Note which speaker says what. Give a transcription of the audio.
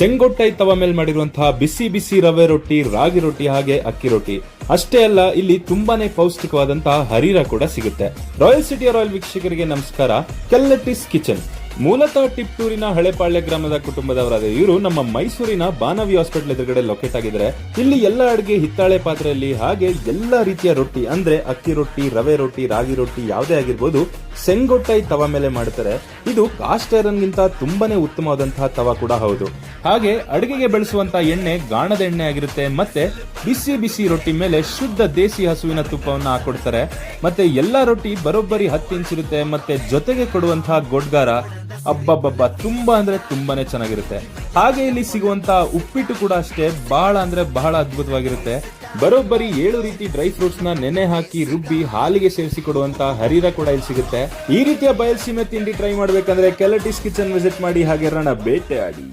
Speaker 1: ಸೆಂಗೊಟ್ಟೈ ತವ ಮೇಲೆ ಮಾಡಿರುವಂತಹ ಬಿಸಿ ಬಿಸಿ ರವೆ ರೊಟ್ಟಿ, ರಾಗಿ ರೊಟ್ಟಿ ಹಾಗೆ ಅಕ್ಕಿ ರೊಟ್ಟಿ ಅಷ್ಟೇ ಅಲ್ಲ, ಇಲ್ಲಿ ತುಂಬಾನೇ ಪೌಷ್ಟಿಕವಾದಂತಹ ಹರೀರ ಕೂಡ ಸಿಗುತ್ತೆ. ರಾಯಲ್ ಸಿಟಿಯ ರಾಯಲ್ ವೀಕ್ಷಕರಿಗೆ ನಮಸ್ಕಾರ. ಕೆಲ್ಲಟಿಸ್ ಕಿಚನ್ ಮೂಲತಃ ಟಿಪ್ಟೂರಿನ ಹಳೆಪಾಳ್ಯ ಗ್ರಾಮದ ಕುಟುಂಬದವರಾದ ಇವರು ನಮ್ಮ ಮೈಸೂರಿನ ಬಾನವಿ ಹಾಸ್ಪಿಟಲ್ ಎದುರುಗಡೆ ಲೊಕೇಟ್ ಆಗಿದ್ದಾರೆ. ಇಲ್ಲಿ ಎಲ್ಲ ಅಡುಗೆ ಹಿತ್ತಾಳೆ ಪಾತ್ರೆಯಲ್ಲಿ ಹಾಗೆ ಎಲ್ಲ ರೀತಿಯ ರೊಟ್ಟಿ ಅಂದ್ರೆ ಅಕ್ಕಿ ರೊಟ್ಟಿ, ರವೆ ರೊಟ್ಟಿ, ರಾಗಿ ರೊಟ್ಟಿ ಯಾವುದೇ ಆಗಿರ್ಬೋದು ಸೆಂಗೊಟ್ಟೈ ತವ ಮೇಲೆ ಮಾಡ್ತಾರೆ. ಇದು ಕಾಸ್ಟ್ ಐರನ್ ಗಿಂತ ತುಂಬಾನೇ ಉತ್ತಮವಾದಂತಹ ತವ ಕೂಡ ಹೌದು. ಹಾಗೆ ಅಡುಗೆಗೆ ಬಳಸುವಂತಹ ಎಣ್ಣೆ ಗಾಣದ ಎಣ್ಣೆ ಆಗಿರುತ್ತೆ. ಮತ್ತೆ ಬಿಸಿ ಬಿಸಿ ರೊಟ್ಟಿ ಮೇಲೆ ಶುದ್ಧ ದೇಸಿ ಹಸುವಿನ ತುಪ್ಪವನ್ನು ಹಾಕೊಡ್ತಾರೆ. ಮತ್ತೆ ಎಲ್ಲಾ ರೊಟ್ಟಿ ಬರೋಬ್ಬರಿ 10 ಇಂಚ್ ಇರುತ್ತೆ. ಮತ್ತೆ ಜೊತೆಗೆ ಕೊಡುವಂತಹ ಗೊಡ್ಗಾರ ಅಬ್ಬಬ್ಬಬ್ಬ ತುಂಬಾ ಅಂದ್ರೆ ತುಂಬಾನೇ ಚೆನ್ನಾಗಿರುತ್ತೆ. ಹಾಗೆ ಇಲ್ಲಿ ಸಿಗುವಂತಹ ಉಪ್ಪಿಟ್ಟು ಕೂಡ ಅಷ್ಟೇ ಬಹಳ ಅಂದ್ರೆ ಬಹಳ ಅದ್ಭುತವಾಗಿರುತ್ತೆ. ಬರೋಬ್ಬರಿ 7 ರೀತಿ ಡ್ರೈ ಫ್ರೂಟ್ಸ್ ನ ನೆನೆ ಹಾಕಿ ರುಬ್ಬಿ ಹಾಲಿಗೆ ಸೇರಿಸಿ ಕೊಡುವಂತಹ ಹರೀರ ಕೂಡ ಇಲ್ಲಿ ಸಿಗುತ್ತೆ. ಈ ರೀತಿಯ ಬಯಲ್ಸೀಮೆ ತಿಂಡಿ ಟ್ರೈ ಮಾಡ್ಬೇಕಂದ್ರೆ ಕೆಲ್ಲಟಿಸ್ ಕಿಚನ್ ವಿಸಿಟ್ ಮಾಡಿ, ಹಾಗೆ ಬೇಟೆ ಆಡಿ.